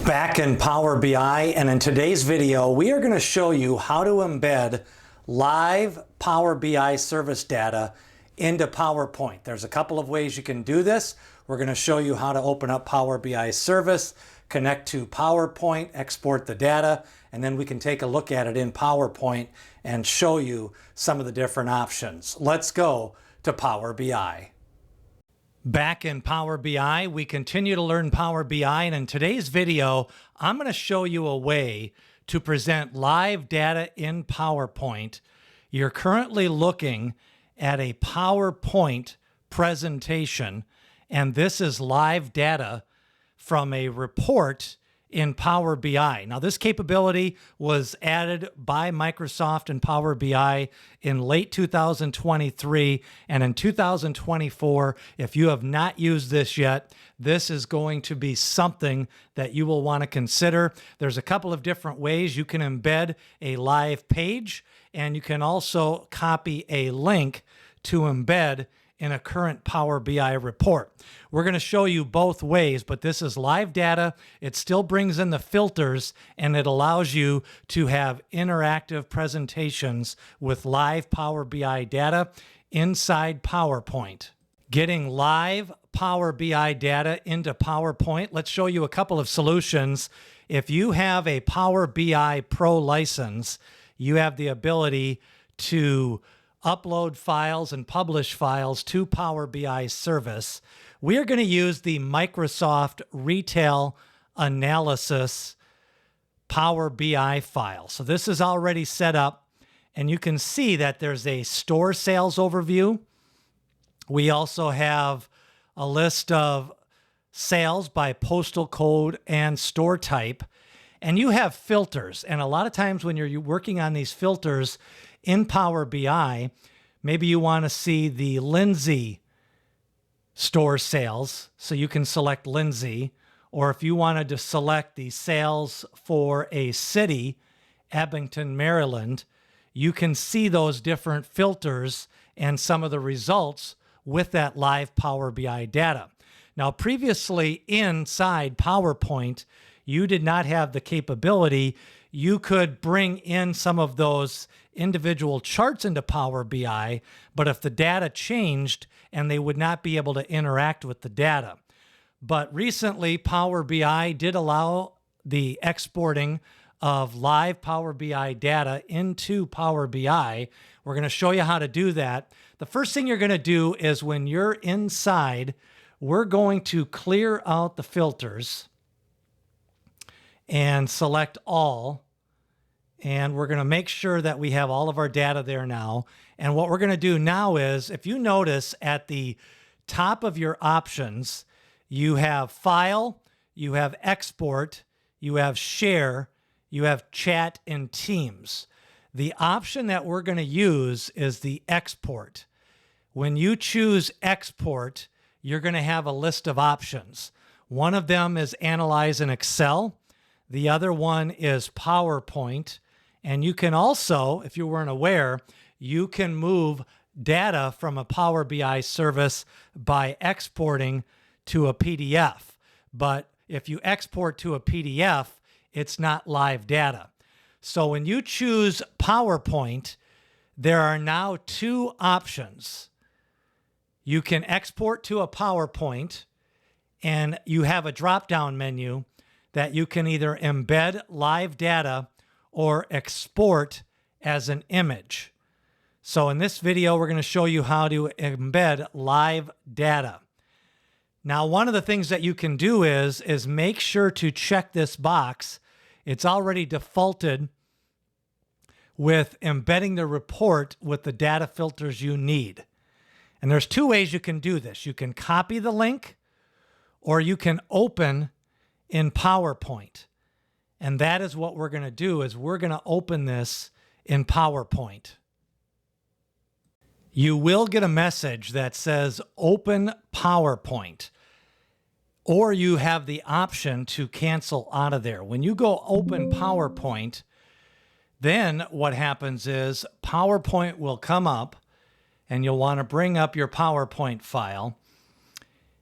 Back in Power BI, and in today's video we are going to show you how to embed live Power BI service data into PowerPoint. There's a couple of ways you can do this. We're going to show you how to open up Power BI service, connect to PowerPoint, export the data, and then we can take a look at it in PowerPoint and show you some of the different options. Let's go to Power BI. Back in Power BI, we continue to learn Power BI, and in today's video, I'm going to show you a way to present live data in PowerPoint. You're currently looking at a PowerPoint presentation, and this is live data from a report in Power BI. Now, this capability was added by Microsoft in Power BI in late 2023, and in 2024, if you have not used this yet, this is going to be something that you will want to consider. There's a couple of different ways you can embed a live page, and you can also copy a link to embed in a current Power BI report. We're going to show you both ways, but this is live data. It still brings in the filters, and it allows you to have interactive presentations with live Power BI data inside PowerPoint. Getting live Power BI data into PowerPoint, let's show you a couple of solutions. If you have a Power BI Pro license, you have the ability to upload files and publish files to Power BI service. We are going to use the Microsoft Retail Analysis Power BI file. So this is already set up, and you can see that there's a store sales overview. We also have a list of sales by postal code and store type, and you have filters. And a lot of times when you're working on these filters in Power BI, maybe you want to see the Lindsay store sales, so you can select Lindsay. Or if you wanted to select the sales for a city, Abington, Maryland, you can see those different filters and some of the results with that live Power BI data. Now, previously inside PowerPoint, you did not have the capability. You could bring in some of those individual charts into Power BI, but if the data changed, and they would not be able to interact with the data. But recently, Power BI did allow the exporting of live Power BI data into Power BI. We're going to show you how to do that. The first thing you're going to do is when you're inside, we're going to clear out the filters and select all. And we're going to make sure that we have all of our data there now. And what we're going to do now is, if you notice at the top of your options, you have File, you have Export, you have Share, you have Chat and Teams. The option that we're going to use is the Export. When you choose Export, you're going to have a list of options. One of them is Analyze in Excel. The other one is PowerPoint. And you can also, if you weren't aware, you can move data from a Power BI service by exporting to a PDF. But if you export to a PDF, it's not live data. So when you choose PowerPoint, there are now two options. You can export to a PowerPoint, and you have a drop-down menu that you can either embed live data or export as an image. So in this video, we're going to show you how to embed live data. Now, one of the things that you can do is make sure to check this box. It's already defaulted with embedding the report with the data filters you need. And there's two ways you can do this. You can copy the link, or you can open in PowerPoint. And that is what we're going to do, is we're going to open this in PowerPoint. You will get a message that says Open PowerPoint, or you have the option to cancel out of there. When you go Open PowerPoint, then what happens is PowerPoint will come up, and you'll want to bring up your PowerPoint file.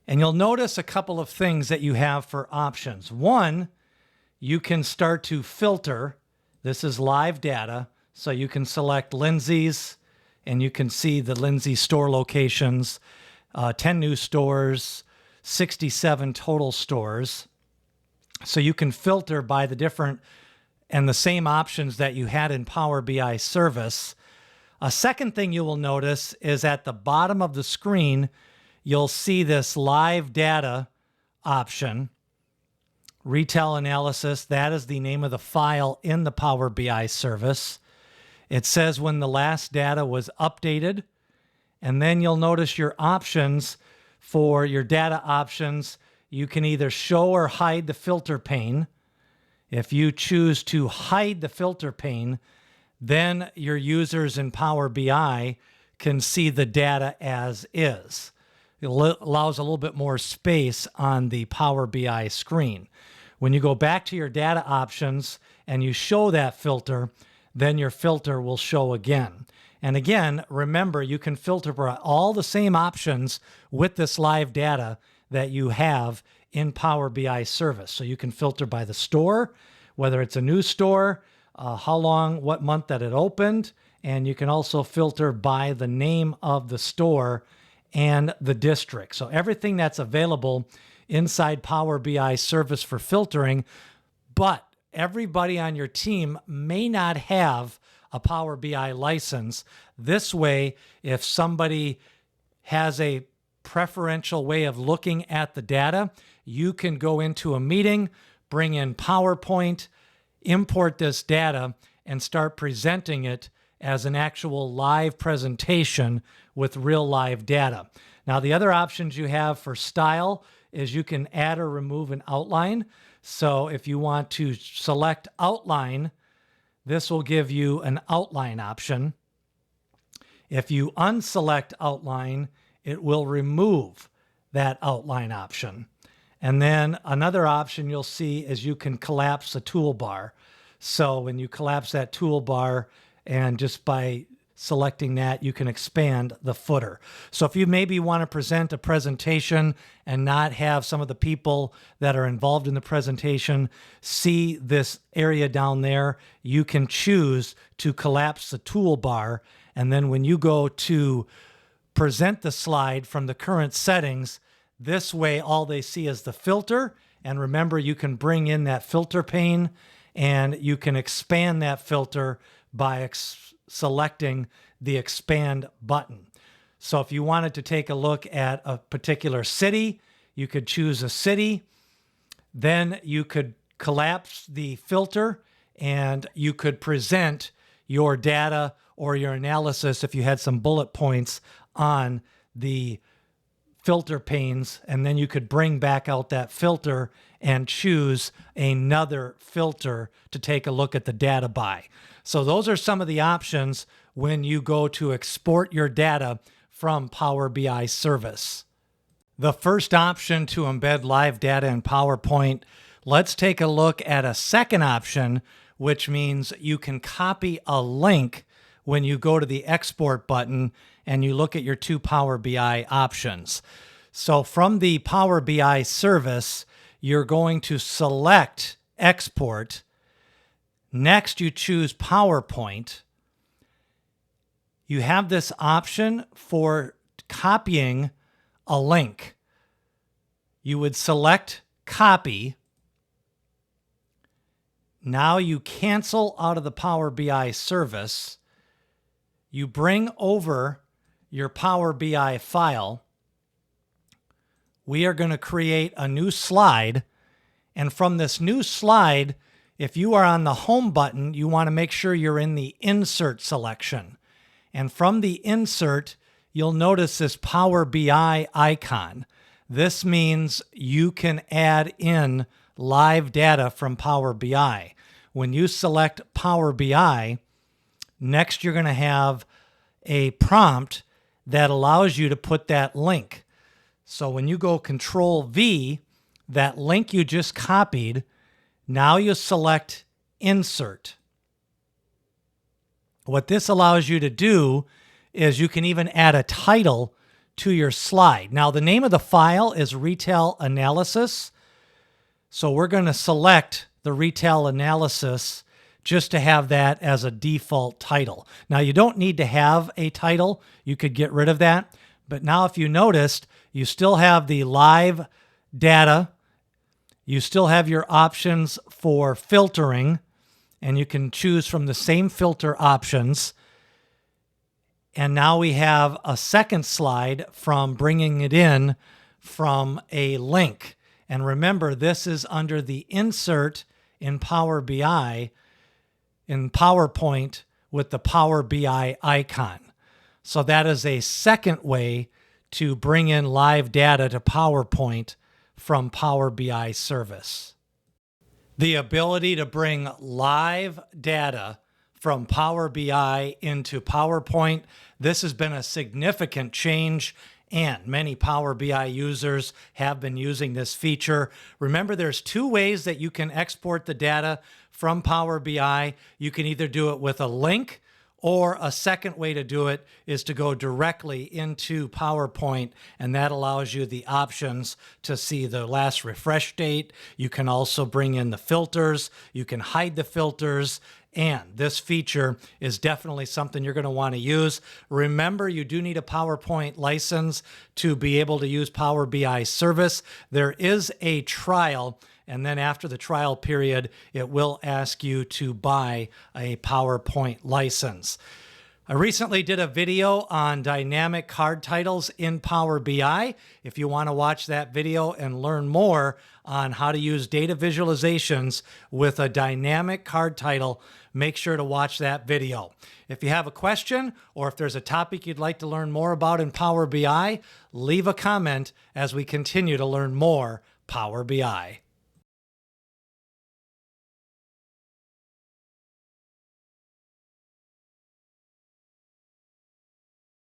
And you'll notice a couple of things that you have for options. One you can start to filter. This is live data, so you can select Lindsay's, and you can see the Lindsay store locations, 10 new stores, 67 total stores. So you can filter by the different and the same options that you had in Power BI Service. A second thing you will notice is at the bottom of the screen, you'll see this live data option. Retail analysis, that is the name of the file in the Power BI service. It says when the last data was updated, and then you'll notice your options for your data options. You can either show or hide the filter pane. If you choose to hide the filter pane, then your users in Power BI can see the data as is. It allows a little bit more space on the Power BI screen. When you go back to your data options and you show that filter, then your filter will show again. And again, remember, you can filter for all the same options with this live data that you have in Power BI service. So you can filter by the store, whether it's a new store, how long, what month that it opened, and you can also filter by the name of the store and the district. So everything that's available inside Power BI service for filtering, but everybody on your team may not have a Power BI license. This way, if somebody has a preferential way of looking at the data, you can go into a meeting, bring in PowerPoint, import this data, and start presenting it as an actual live presentation with real live data. Now, the other options you have for style is you can add or remove an outline. So if you want to select outline, this will give you an outline option. If you unselect outline, it will remove that outline option. And then another option you'll see is you can collapse a toolbar. So when you collapse that toolbar, and just by selecting that, you can expand the footer. So if you maybe want to present a presentation and not have some of the people that are involved in the presentation see this area down there, you can choose to collapse the toolbar. And then when you go to present the slide from the current settings, this way all they see is the filter. And remember, you can bring in that filter pane and you can expand that filter by selecting the expand button. So if you wanted to take a look at a particular city, you could choose a city. Then you could collapse the filter and you could present your data or your analysis if you had some bullet points on the filter panes, and then you could bring back out that filter and choose another filter to take a look at the data by. So those are some of the options when you go to export your data from Power BI service. The first option to embed live data in PowerPoint, let's take a look at a second option, which means you can copy a link when you go to the export button and you look at your two Power BI options. So from the Power BI service, you're going to select export. Next, you choose PowerPoint. You have this option for copying a link. You would select copy. Now you cancel out of the Power BI service. You bring over your Power BI file. We are going to create a new slide. And from this new slide, if you are on the home button, you want to make sure you're in the insert selection. And from the insert, you'll notice this Power BI icon. This means you can add in live data from Power BI. When you select Power BI, next you're going to have a prompt that allows you to put that link. So when you go Control V, that link you just copied, now you select Insert. What this allows you to do is you can even add a title to your slide. Now, the name of the file is Retail Analysis. So we're going to select the retail analysis just to have that as a default title. Now, you don't need to have a title. You could get rid of that. But now if you noticed, you still have the live data. You still have your options for filtering, and you can choose from the same filter options. And now we have a second slide from bringing it in from a link. And remember, this is under the insert in Power BI in PowerPoint with the Power BI icon. So that is a second way to bring in live data to PowerPoint from Power BI service. The ability to bring live data from Power BI into PowerPoint, this has been a significant change, and many Power BI users have been using this feature. Remember, there's two ways that you can export the data from Power BI. You can either do it with a link, or a second way to do it is to go directly into PowerPoint, and that allows you the options to see the last refresh date. You can also bring in the filters. You can hide the filters. And this feature is definitely something you're going to want to use. Remember, you do need a PowerPoint license to be able to use Power BI service. There is a trial, and then after the trial period, it will ask you to buy a PowerPoint license. I recently did a video on dynamic card titles in Power BI. If you want to watch that video and learn more on how to use data visualizations with a dynamic card title, make sure to watch that video. If you have a question or if there's a topic you'd like to learn more about in Power BI, leave a comment as we continue to learn more Power BI.